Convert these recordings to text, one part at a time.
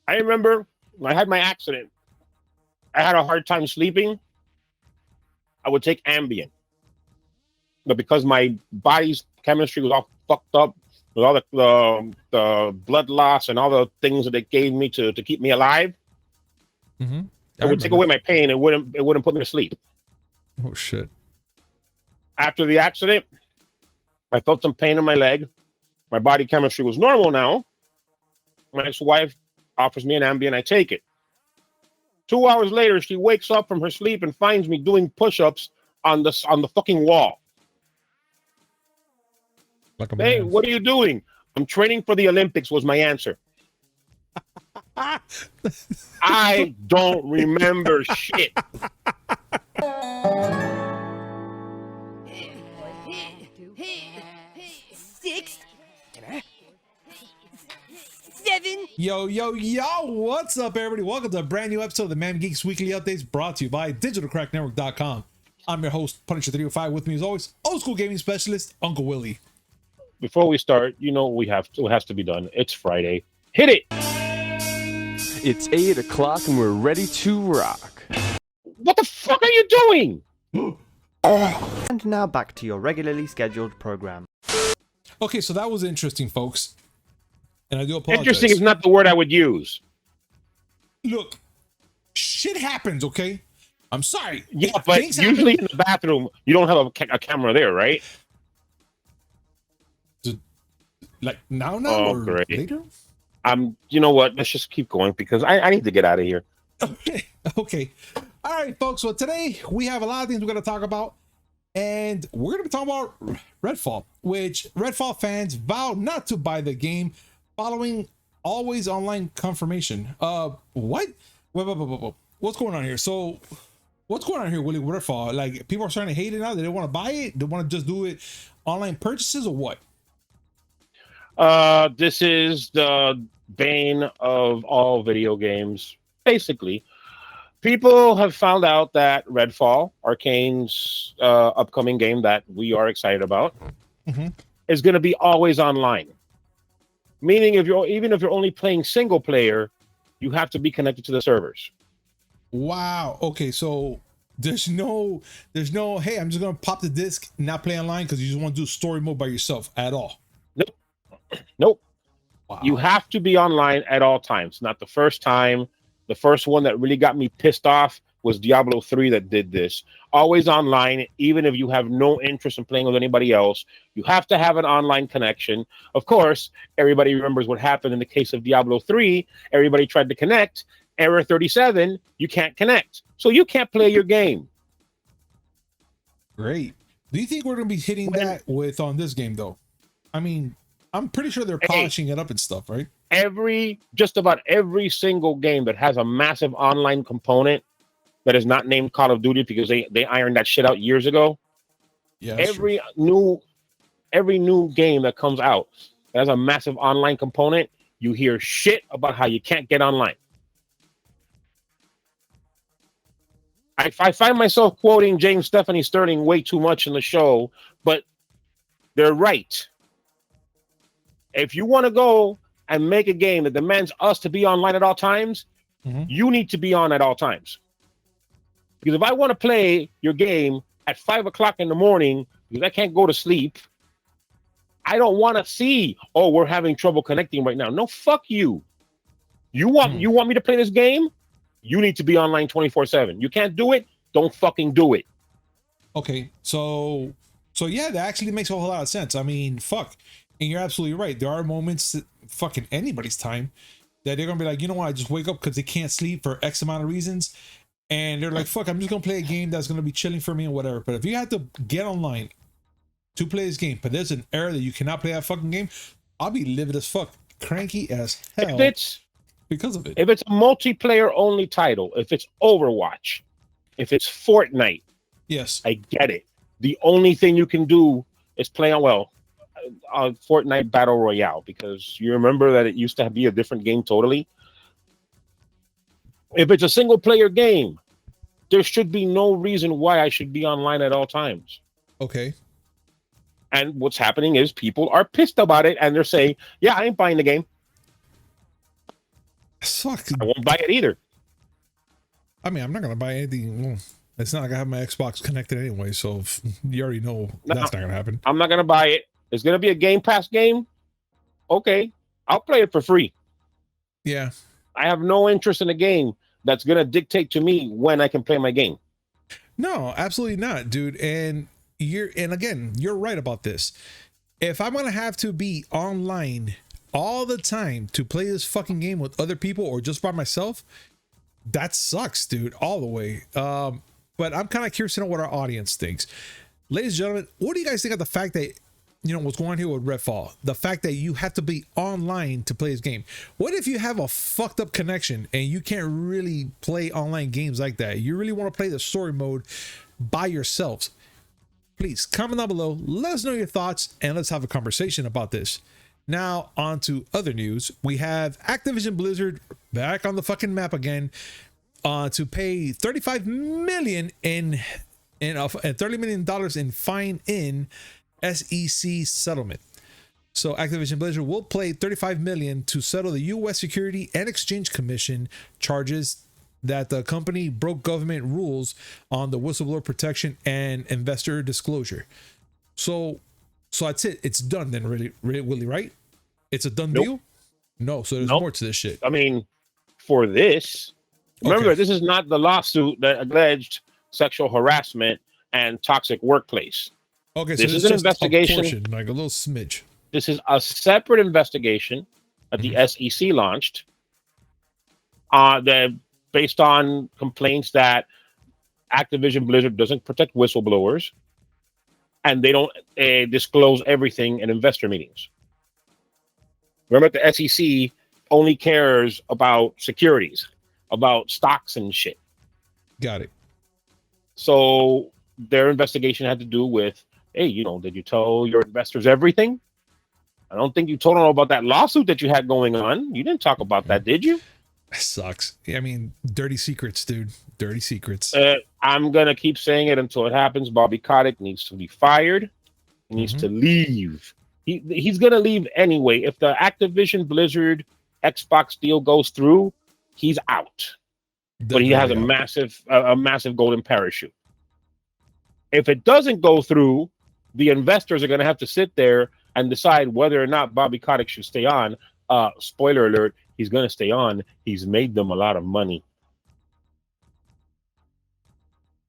I remember when I had my accident, I had a hard time sleeping. I would take Ambien. But because my body's chemistry was all fucked up with all the blood loss and all the things that it gave me to keep me alive, it would take away my pain. It wouldn't put me to sleep. Oh shit. After the accident, I felt some pain in my leg. My body chemistry was normal now. My ex-wife offers me an Ambien. I take it. 2 hours later, she wakes up from her sleep and finds me doing push-ups on the fucking wall. Like hey, what are you doing? I'm training for the Olympics was my answer. I don't remember shit. Six, 7. Yo, what's up, everybody? Welcome to a brand new episode of the Miami Geeks Weekly Updates, brought to you by digitalcracknetwork.com. I'm your host, Punisher305. With me, as always, old school gaming specialist, Uncle Willie. Before we start, you know what has to be done. It's Friday. Hit it! It's 8 o'clock and we're ready to rock. What the fuck are you doing? And now back to your regularly scheduled program. Okay, so that was interesting, folks. And I do apologize. Interesting is not the word I would use. Look, shit happens, okay? I'm sorry. Yeah, but usually in the bathroom, you don't have a camera there, right? Like now or great. Later? You know what? Let's just keep going because I need to get out of here. Okay. All right, folks. So today we have a lot of things we're going to talk about. And we're going to be talking about Redfall, which Redfall fans vow not to buy the game following always online confirmation. What? Wait. What's going on here? So what's going on here, Willie? Redfall? Like, people are starting to hate it now. They don't want to buy it. They want to just do it online purchases or what? This is the bane of all video games. Basically, people have found out that Redfall, Arcane's upcoming game that we are excited about, is going to be always online. Meaning, even if you're only playing single player, you have to be connected to the servers. Wow. Okay, so there's no. Hey, I'm just gonna pop the disc and not play online because you just want to do story mode by yourself at all. Nope. Wow. You have to be online at all times. Not the first time. The first one that really got me pissed off was Diablo 3 that did this. Always online, even if you have no interest in playing with anybody else. You have to have an online connection. Of course, everybody remembers what happened in the case of Diablo 3. Everybody tried to connect. Error 37, you can't connect. So you can't play your game. Great. Do you think we're going to be hitting that with on this game, though? I mean, I'm pretty sure they're polishing it up and stuff, right? Just about every single game that has a massive online component that is not named Call of Duty because they ironed that shit out years ago. Yeah. Every new game that comes out that has a massive online component, you hear shit about how you can't get online. I find myself quoting James Stephanie Sterling way too much in the show, but they're right. If you want to go and make a game that demands us to be online at all times, you need to be on at all times. Because if I want to play your game at 5 o'clock in the morning because I can't go to sleep, I don't want to see, oh, we're having trouble connecting right now. No, fuck you. You want me to play this game? You need to be online 24/7. You can't do it? Don't fucking do it. Okay, so yeah, that actually makes a whole lot of sense. I mean, fuck. And you're absolutely right. There are moments that fucking anybody's time that they're gonna be like, you know what, I just wake up because they can't sleep for X amount of reasons. And they're like, fuck, I'm just gonna play a game that's gonna be chilling for me and whatever. But if you have to get online to play this game, but there's an error that you cannot play that fucking game, I'll be livid as fuck, cranky as hell because of it. If it's a multiplayer only title, if it's Overwatch, if it's Fortnite, yes, I get it. The only thing you can do is play on Fortnite Battle Royale, because you remember that it used to be a different game totally. If it's a single player game, there should be no reason why I should be online at all times. Okay. And what's happening is people are pissed about it and they're saying, yeah, I ain't buying the game. Fuck. I won't buy it either. I mean, I'm not gonna buy anything. Well, it's not like I have my Xbox connected anyway, so you already know that's not gonna happen. I'm not gonna buy it. It's gonna be a Game Pass game. Okay, I'll play it for free. Yeah. I have no interest in a game that's gonna dictate to me when I can play my game. No, absolutely not, dude. And again, you're right about this. If I'm gonna have to be online all the time to play this fucking game with other people or just by myself, that sucks, dude, all the way. But I'm kind of curious to know what our audience thinks. Ladies and gentlemen, what do you guys think of the fact that, you know, what's going on here with Redfall? The fact that you have to be online to play this game. What if you have a fucked up connection and you can't really play online games like that? You really want to play the story mode by yourselves? Please comment down below, let us know your thoughts, and let's have a conversation about this. Now, on to other news. We have Activision Blizzard back on the fucking map again to pay $35 million in $30 million in fine in SEC settlement. So Activision Blizzard will pay $35 million to settle the U.S. Security and Exchange Commission charges that the company broke government rules on the whistleblower protection and investor disclosure. So that's it. It's done then, really, Willie, right? It's a done deal? No, so there's more to this shit. I mean, for this, remember, this is not the lawsuit that alleged sexual harassment and toxic workplace. Okay, this so is an investigation, like a little smidge. This is a separate investigation that the SEC launched that based on complaints that Activision Blizzard doesn't protect whistleblowers and they don't disclose everything in investor meetings. Remember, the SEC only cares about securities, about stocks and shit. Got it. So their investigation had to do with, hey, you know, did you tell your investors everything? I don't think you told them about that lawsuit that you had going on. You didn't talk about that, did you? That sucks. I mean, dirty secrets, dude. Dirty secrets. I'm going to keep saying it until it happens. Bobby Kotick needs to be fired. He needs to leave. He's going to leave anyway. If the Activision Blizzard Xbox deal goes through, he's out. But he has a massive golden parachute. If it doesn't go through, the investors are going to have to sit there and decide whether or not Bobby Kotick should stay on. Spoiler alert, he's going to stay on. He's made them a lot of money.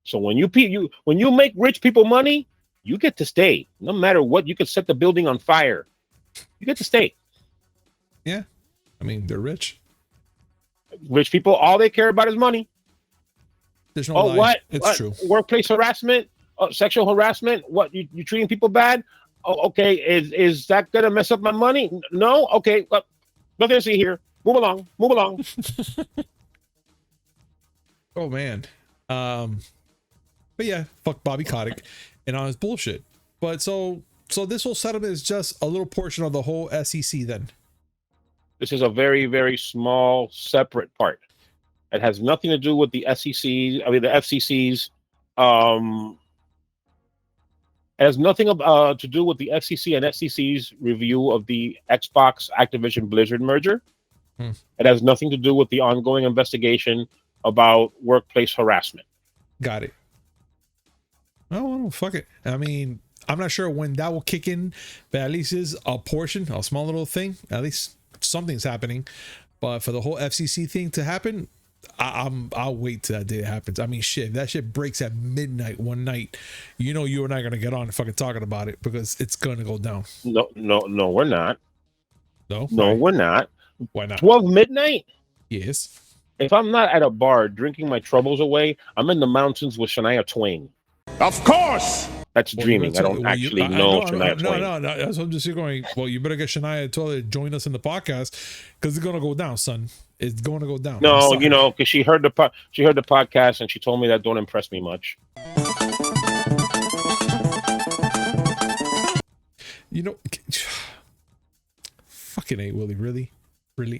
So when you make rich people money, you get to stay. No matter what, you could set the building on fire. You get to stay. Yeah. I mean, they're rich. Rich people, all they care about is money. There's no lie. What? It's true. Workplace harassment, sexual harassment. What, you treating people bad? Oh, okay. Is that gonna mess up my money? No. Okay. Well, nothing to see here. Move along. Move along. Oh man. But yeah, fuck Bobby Kotick and on his bullshit. But so this whole settlement is just a little portion of the whole SEC then. This is a very, very small, separate part. It has nothing to do with the SEC. I mean, the FCC's. It has nothing to do with the FCC and SEC's review of the Xbox Activision Blizzard merger. It has nothing to do with the ongoing investigation about workplace harassment. Got it. Oh, well, fuck it. I mean, I'm not sure when that will kick in, but at least is a portion, a small little thing. At least something's happening. But for the whole FCC thing to happen, I'll wait till that day it happens. I mean, shit, if that shit breaks at midnight one night, you know you and I are gonna get on and fucking talking about it because it's gonna go down. No, we're not. No, we're not. Why not? 12 midnight? Yes. If I'm not at a bar drinking my troubles away, I'm in the mountains with Shania Twain. Of course. That's dreaming. I don't actually know Shania Twain. No. That's what I'm just going. Well, you better get Shania to join us in the podcast because it's gonna go down, son. It's going to go down. No, you know, because she heard the podcast and she told me that don't impress me much. You know, fucking A, Willie, really,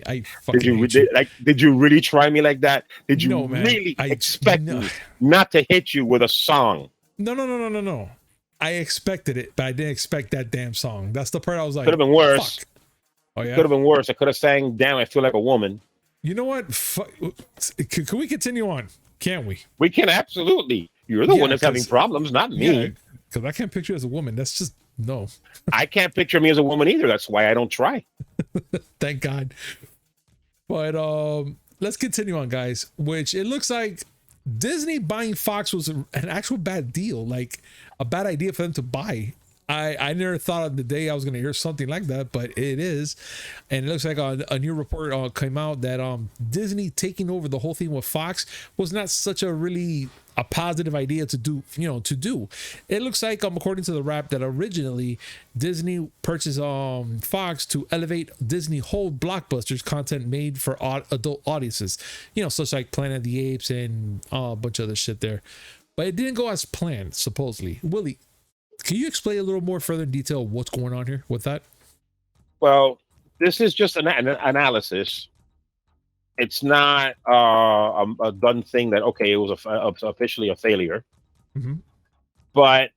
I fucking did you really try me like that? Did you man, really expect me not to hit you with a song? No. I expected it, but I didn't expect that damn song. That's the part I was like, could have been worse. Fuck. Oh yeah, could have been worse. I could have sang "Damn, I Feel Like a Woman." You know what? Can we continue on? Can't we? We can absolutely. You're the Yeah, one that's having 'cause- problems, not me. Yeah, because I can't picture you as a woman. That's just no. I can't picture me as a woman either. That's why I don't try. Thank God. But let's continue on, guys. Which it looks like Disney buying Fox was an actual bad deal, like a bad idea for them to buy. I never thought of the day I was going to hear something like that, but it is. And it looks like a new report came out that Disney taking over the whole thing with Fox was not such a positive idea to do. It looks like according to the rap that originally Disney purchased Fox to elevate Disney whole blockbusters content made for adult audiences, such like Planet of the Apes and a bunch of other shit there. But it didn't go as planned, supposedly. Willie, can you explain a little more further in detail what's going on here with that? Well, this is just an analysis. It's not a done thing that, okay, it was officially a failure. Mm-hmm. But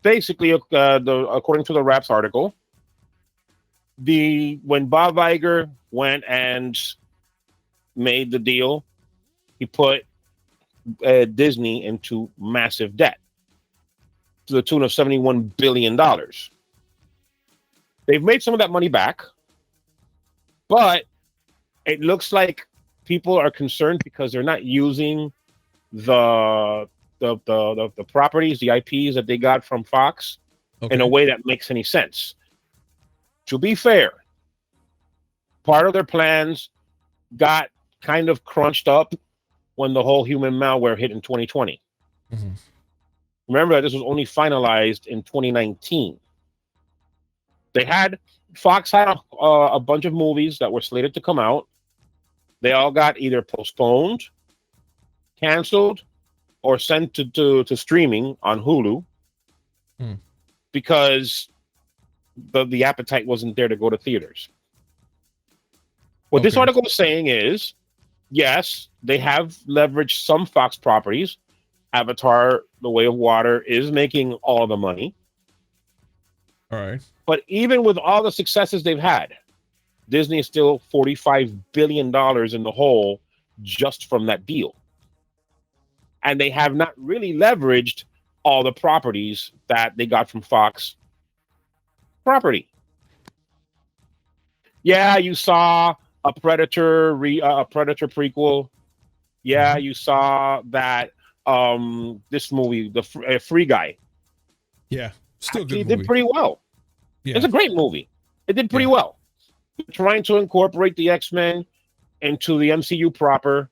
basically, according to the Raps article, when Bob Iger went and made the deal, he put Disney into massive debt to the tune of $71 billion. They've made some of that money back, but it looks like people are concerned because they're not using the properties, the IPs that they got from Fox in a way that makes any sense. To be fair, part of their plans got kind of crunched up when the whole human malware hit in 2020. Mm-hmm. Remember that this was only finalized in 2019. Fox had a bunch of movies that were slated to come out. They all got either postponed, canceled, or sent to streaming on Hulu because the appetite wasn't there to go to theaters. What this article is saying is, yes, they have leveraged some Fox properties. Avatar, The Way of Water is making all the money. All right. But even with all the successes they've had, Disney is still $45 billion in the hole just from that deal. And they have not really leveraged all the properties that they got from Fox property. Yeah, you saw a Predator prequel. Yeah, you saw that this movie, the Free Guy. Yeah, still good. It did pretty well. Yeah. It's a great movie. It did pretty well. Trying to incorporate the X-Men into the MCU proper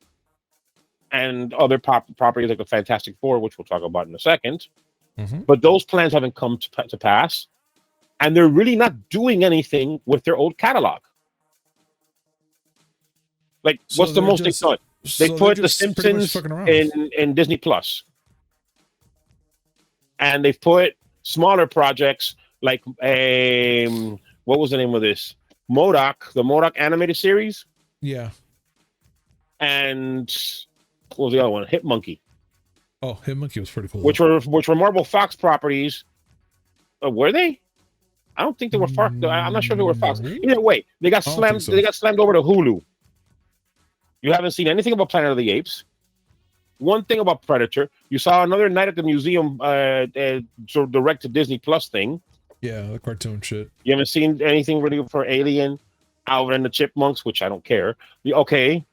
and other properties like the Fantastic Four, which we'll talk about in a second. Mm-hmm. But those plans haven't come to pass, and they're really not doing anything with their old catalog. Like, So what's the most they've done? They put The Simpsons in Disney Plus, and they've put smaller projects like what was the name of this? MODOK, the MODOK animated series. Yeah. And what was the other one? Hit Monkey. Oh, Hit Monkey was pretty cool. Which were Marvel Fox properties. Were they? I don't think they were Fox. I'm not sure if they were Fox. Either way, they got slammed. So. They got slammed over to Hulu. You haven't seen anything about Planet of the Apes. One thing about Predator. You saw another Night at the Museum direct to Disney Plus thing. Yeah, the cartoon shit. You haven't seen anything really for Alien, Alvin and the Chipmunks, which I don't care. Okay.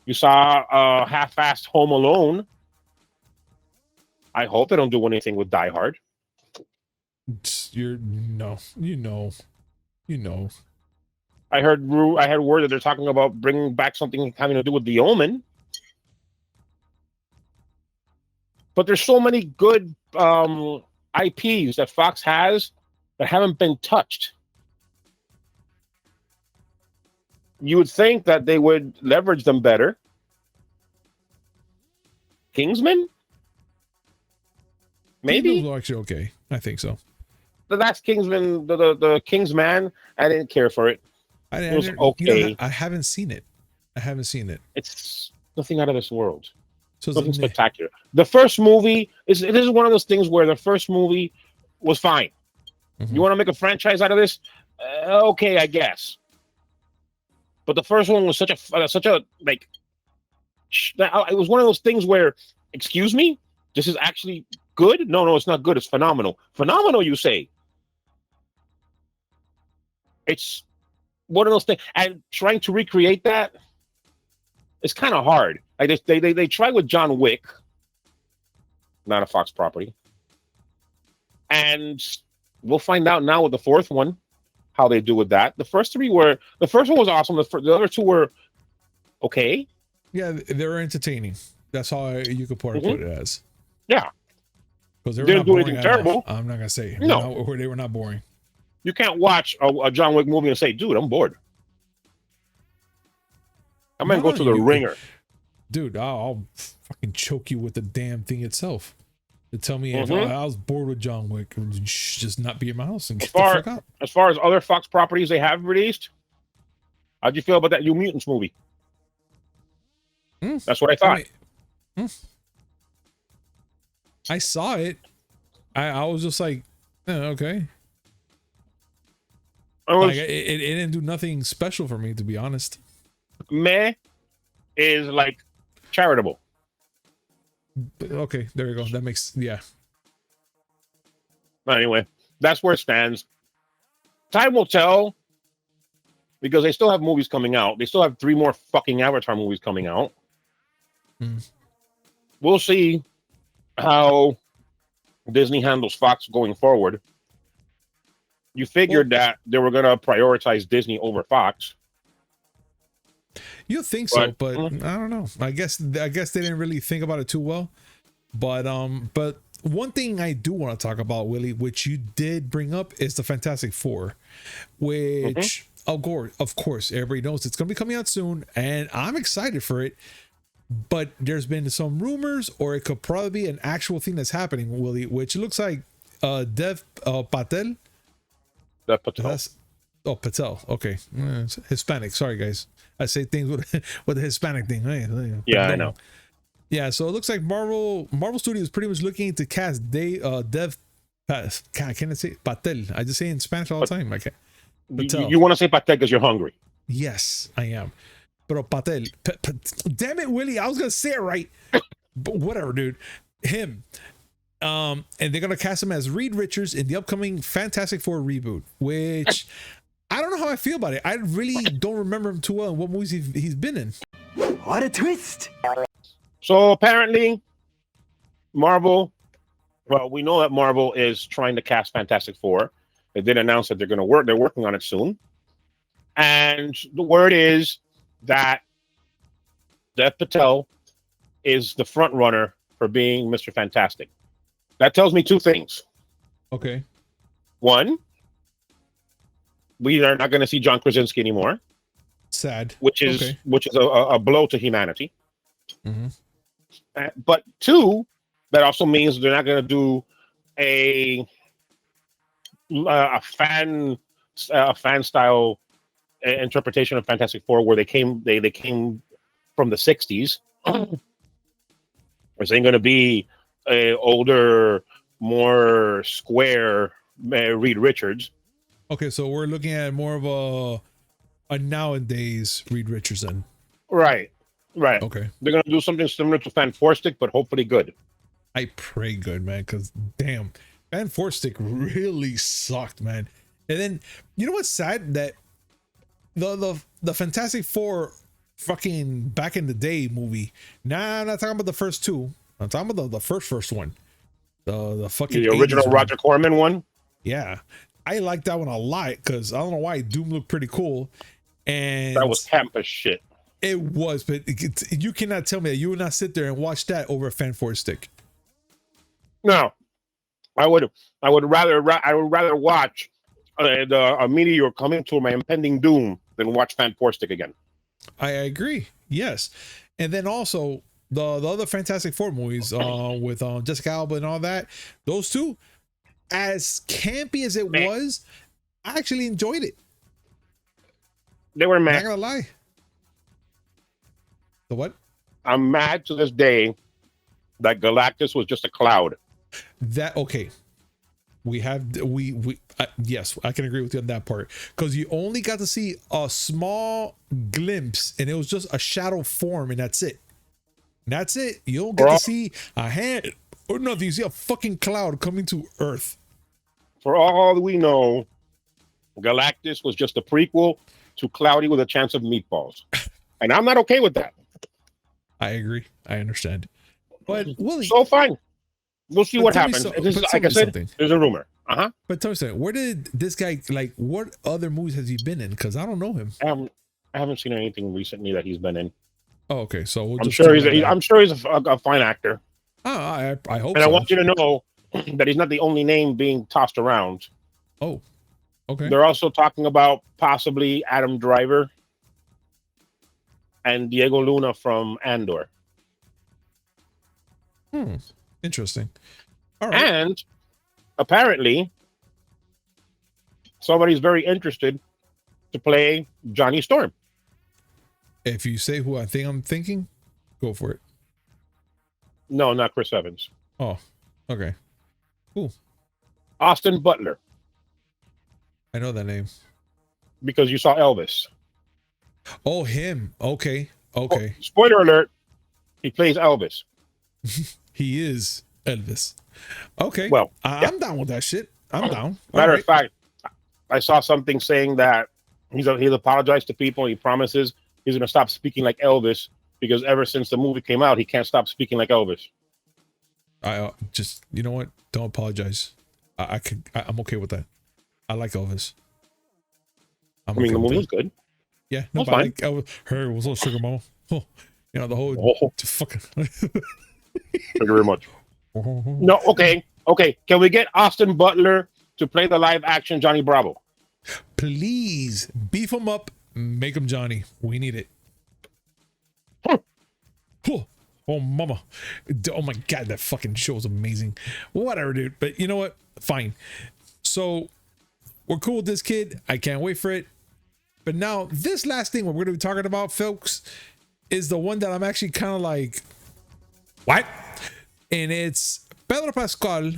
You saw half-assed Home Alone. I hope they don't do anything with Die Hard. You know. I heard word that they're talking about bringing back something having to do with The Omen. But there's so many good IPs that Fox has that haven't been touched. You would think that they would leverage them better. Kingsman? Maybe? Kingsman was actually okay. I think so. The last Kingsman, the Kingsman, I didn't care for it. It was okay. I haven't seen it. It's nothing out of this world. So nothing spectacular. The first movie this is one of those things where the first movie was fine. Mm-hmm. You want to make a franchise out of this? Okay, I guess. but the first one was such a like. It was one of those things where, excuse me, this is actually good. No, it's not good. It's phenomenal. Phenomenal, you say? It's one of those things, and trying to recreate that, it's kind of hard. Like they tried with John Wick, not a Fox property, and we'll find out now with the fourth one how they do with that. The first one was awesome. The other two were okay. Yeah, they're entertaining. That's how you could put it as. Yeah, because they didn't do anything terrible. I'm not gonna say no. They were not boring. You can't watch a John Wick movie and say, "Dude, I'm bored." I'm gonna go to the ringer. Dude, I'll fucking choke you with the damn thing itself. To tell me if I was bored with John Wick, just not be in my house and get the fuck out. As far as other Fox properties they have released, how'd you feel about that New Mutants movie? That's what I thought. I saw it. I was just like, okay. It didn't do nothing special for me, to be honest. Meh is like charitable. Okay, there you go. That makes Anyway, that's where it stands. Time will tell, because they still have movies coming out. They still have 3 more fucking Avatar movies coming out. We'll see how Disney handles Fox going forward. You figured that they were going to prioritize Disney over Fox. You think so, but I don't know. I guess they didn't really think about it too well. But one thing I do want to talk about, Willie, which you did bring up, is the Fantastic Four, which of course everybody knows it's going to be coming out soon, and I'm excited for it. But there's been some rumors, or it could probably be an actual thing that's happening, Willie, which looks like Patel. Patel. Okay, it's Hispanic. Sorry, guys. I say things with the Hispanic thing. Yeah, I know. Yeah, so it looks like Marvel Studios pretty much looking to cast Dev. God, can I say Patel? I just say it in Spanish all the time. Okay. You want to say Patel because you're hungry? Yes, I am. Pero Patel. Damn it, Willie! I was gonna say it right, but whatever, dude. Him. And they're gonna cast him as Reed Richards in the upcoming Fantastic Four reboot, which I don't know how I feel about it. I really don't remember him too well and what movies he's been in. What a twist! So apparently, Marvel. Well, we know that Marvel is trying to cast Fantastic Four. They did announce that they're going to work. They're working on it soon, and the word is that Dev Patel is the front runner for being Mr. Fantastic. That tells me 2 things. Okay. 1, we are not going to see John Krasinski anymore. Sad. Which is a blow to humanity. But 2, that also means they're not going to do a fan style interpretation of Fantastic Four where they came from the 60s. It's ain't going to be a older, more square Reed Richards. Okay, so we're looking at more of a nowadays Reed Richards then. Right. Okay. They're going to do something similar to Fan Four Stick, but hopefully good. I pray good, man, because damn, Fan Four Stick really sucked, man. And then, you know what's sad? That the Fantastic Four fucking back in the day movie. Nah, I'm not talking about the first 2. I'm talking about the first one. The fucking original Roger Corman one. Yeah, I like that one a lot because I don't know why Doom looked pretty cool, and that was camp as shit. It was, but you cannot tell me that you would not sit there and watch that over a Fan Four Stick. No, I would rather watch a meteor coming to my impending doom than watch Fan Four Stick again. I agree. Yes, and then also the other Fantastic Four movies with Jessica Alba and all that. Those 2, as campy as it was, I actually enjoyed it. They were mad. I'm not gonna lie. The what? I'm mad to this day that Galactus was just a cloud. That okay. Yes, I can agree with you on that part, because you only got to see a small glimpse and it was just a shadow form, and that's it. You don't get to see a hand or nothing. You see a fucking cloud coming to Earth. For all we know, Galactus was just a prequel to Cloudy with a Chance of Meatballs. And I'm not okay with that. I agree. I understand. But Willie, so fine. We'll see what happens. This is, like I said, there's a rumor. But tell me something. Where did this guy, like, what other movies has he been in? Because I don't know him. I haven't seen anything recently that he's been in. Oh, okay. So I'm sure he's a fine actor. Oh, I hope. And I want you to know that he's not the only name being tossed around. Oh, okay. They're also talking about possibly Adam Driver and Diego Luna from Andor. Interesting. All right. And apparently, somebody's very interested to play Johnny Storm. If you say who I think I'm thinking, go for it. No, not Chris Evans. Oh, okay. Cool. Austin Butler. I know that name. Because you saw Elvis. Oh, him. Okay. Oh, spoiler alert. He plays Elvis. He is Elvis. Okay. Well, I'm down with that shit. I'm down. Matter of fact, I saw something saying that he's apologized to people. He promises he's going to stop speaking like Elvis because ever since the movie came out, he can't stop speaking like Elvis. I just, you know what? Don't apologize. I'm okay with that. I like Elvis. The movie was good. Yeah, no, but I like Elvis. Her was little sugar mama. Oh, you know, the whole fucking. Thank you very much. No, okay. Can we get Austin Butler to play the live action Johnny Bravo? Please beef him up, make him Johnny. We need it. Oh, mama. Oh my God, that fucking show is amazing. Whatever, dude. But you know what? Fine. So we're cool with this kid. I can't wait for it. But now this last thing we're going to be talking about, folks, is the one that I'm actually kind of like, what? And it's Pedro Pascal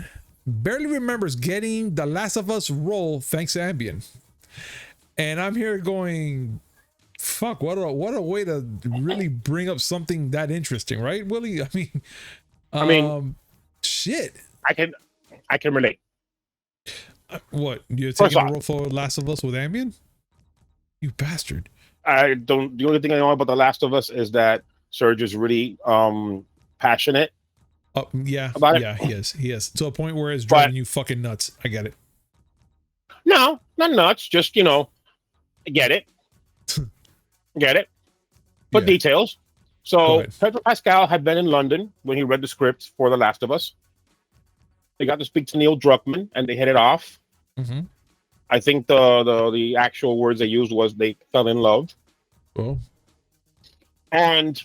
barely remembers getting the Last of Us role thanks to Ambien. And I'm here going, fuck, what a way to really bring up something that interesting, right, Willie? I mean, shit. I can relate. What, you're taking a role for Last of Us with Ambien? You bastard. I don't. The only thing I know about The Last of Us is that Serge is really passionate. Yeah, about yeah, it. He is to a point where it's driving you fucking nuts. I get it. No, not nuts. Just get it. Get it. But details. So Pedro Pascal had been in London when he read the script for The Last of Us. They got to speak to Neil Druckmann, and they hit it off. Mm-hmm. I think the actual words they used was they fell in love. Oh. And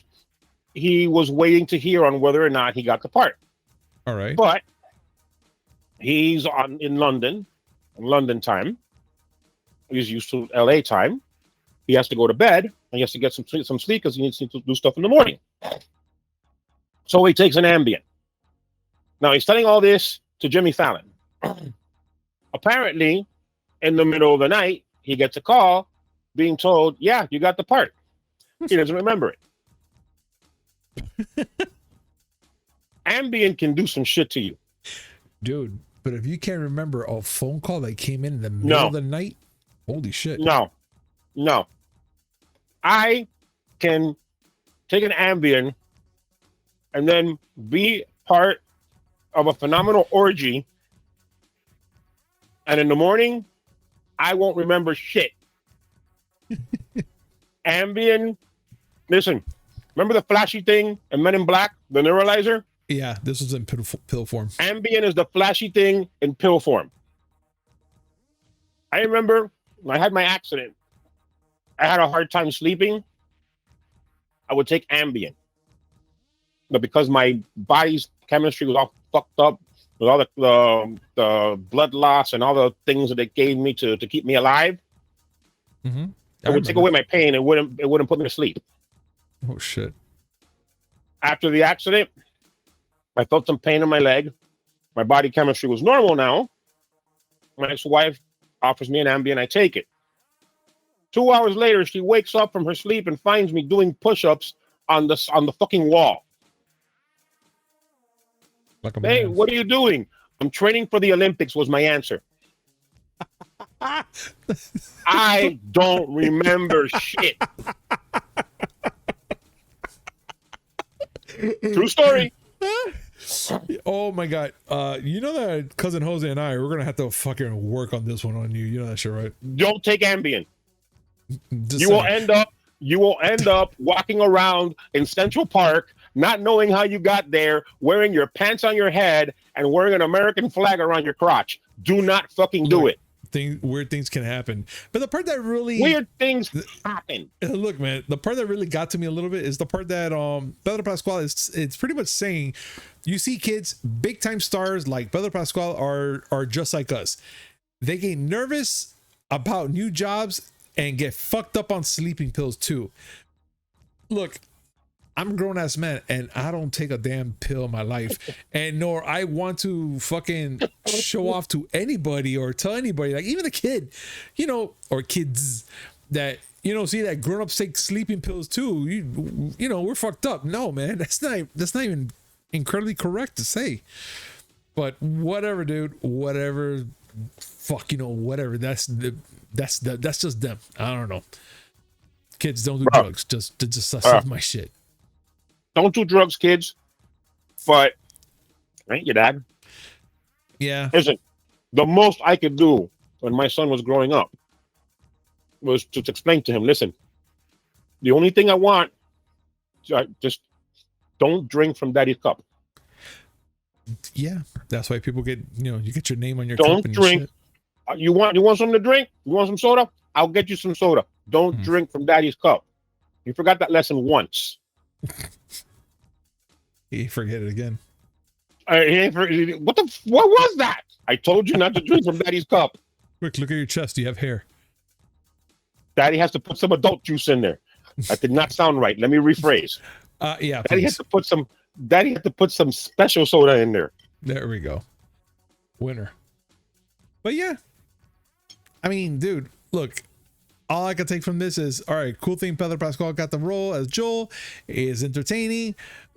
he was waiting to hear on whether or not he got the part. All right. But he's in London time. He's used to LA time. He has to go to bed and he has to get some sleep because he needs to do stuff in the morning. So he takes an Ambien. Now he's telling all this to Jimmy Fallon. Apparently, in the middle of the night, he gets a call being told, yeah, you got the part. He doesn't remember it. Ambien can do some shit to you. Dude, but if you can't remember a phone call that came in the middle of the night, holy shit. No. I can take an Ambien and then be part of a phenomenal orgy, and in the morning, I won't remember shit. Ambien, listen, remember the flashy thing in Men in Black, the neuralizer? Yeah, this was in pill form. Ambien is the flashy thing in pill form. I remember when I had my accident, I had a hard time sleeping. I would take Ambien. But because my body's chemistry was all fucked up, with all the blood loss and all the things that it gave me to keep me alive, it would take away my pain. It wouldn't put me to sleep. Oh shit! After the accident, I felt some pain in my leg. My body chemistry was normal now, My ex-wife offers me an Ambien. I take it. 2 hours later, she wakes up from her sleep and finds me doing push-ups on the fucking wall. Like a Hey, man. what are you doing? I'm training for the Olympics, was my answer. I don't remember shit. True story. Oh my god. You know that cousin Jose and we're gonna have to fucking work on this one on you. You know that shit, right? Don't take Ambien. Just You saying. will end up walking around in Central Park, not knowing how you got there, wearing your pants on your head and wearing an American flag around your crotch. Do not fucking do it. Weird things can happen. But the part that really Weird things happen. look, man, the part that really got to me a little bit is the part that Pedro Pascal it's pretty much saying, you see kids, big time stars like Pedro Pascal are just like us. They get nervous about new jobs and get fucked up on sleeping pills too. Look, I'm a grown ass man and I don't take a damn pill in my life, and nor I want to fucking show off to anybody or tell anybody, like even a kid, you know, or kids that, you know, see that grown ups take sleeping pills too. You know, we're fucked up. No, man, that's not even incredibly correct to say. But whatever, dude, whatever, fuck, you know, whatever. That's just them. I don't know. Kids don't do drugs. Just that's my shit. Don't do drugs, kids. But ain't your dad? Yeah. Listen, the most I could do when my son was growing up was to explain to him, listen, the only thing I want, just don't drink from daddy's cup. Yeah, that's why people get, you know, you get your name on your cup. Don't and drink. shit. You want something to drink? You want some soda? I'll get you some soda. Don't drink from daddy's cup. You forgot that lesson once. He forget it again. What was that? I told you not to drink from daddy's cup. Quick, look at your chest. Do you have hair? Daddy has to put some adult juice in there. That did not sound right. Let me rephrase. Yeah. Daddy has to put some special soda in there. There we go. Winner. But yeah, I mean, dude, look, all I can take from this is, all right, cool thing Pedro Pascal got the role as Joel, is entertaining,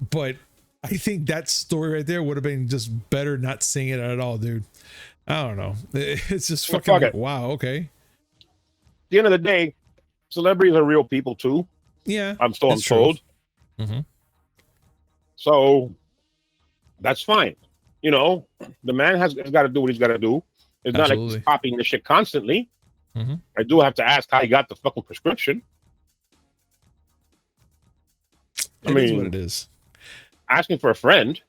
but I think that story right there would have been just better not seeing it at all, dude. I don't know. It's just fucking like, wow, okay. At the end of the day, celebrities are real people too. Yeah. I'm told. Mm-hmm. So that's fine. You know, the man has got to do what he's got to do. It's not like he's copying the shit constantly. Mm-hmm. I do have to ask how he got the fucking prescription. It is what it is. Asking for a friend.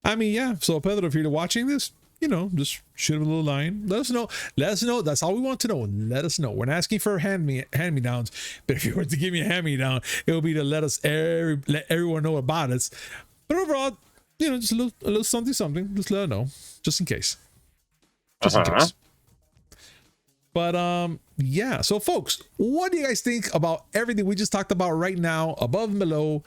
I mean, yeah. So Pedro, if you're watching this, you know, just shoot him a little line. Let us know. Let us know. That's all we want to know. Let us know. We're not asking for hand-me-downs, but if you were to give me a hand-me-down, it would be to let everyone know about us. But overall, you know, just a little something. Just let us know, just in case. Just in case. But yeah. So folks, what do you guys think about everything we just talked about right now, above and below?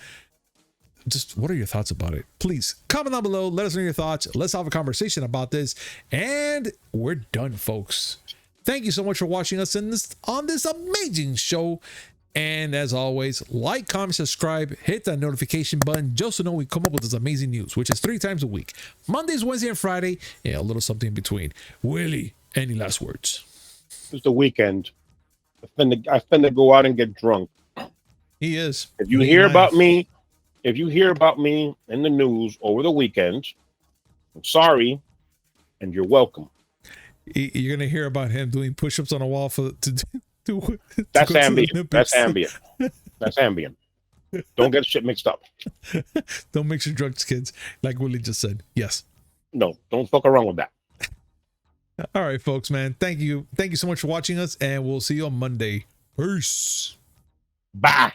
Just what are your thoughts about it? Please comment down below. Let us know your thoughts. Let's have a conversation about this. And we're done, folks. Thank you so much for watching us on this amazing show. And as always, like, comment, subscribe, hit that notification button just to know we come up with this amazing news, which is 3 times a week. Mondays, Wednesday, and Friday. Yeah, a little something in between. Willie, any last words? It's the weekend. I finna go out and get drunk. He is. If you hear about me in the news over the weekend, I'm sorry, and you're welcome. You're gonna hear about him doing push-ups on a wall That's Ambien. That's Ambien. That's Ambien. Don't get shit mixed up. Don't mix your drugs, kids. Like Willie just said. Yes. No, don't fuck around with that. All right, folks, man. Thank you so much for watching us, and we'll see you on Monday. Peace. Bye.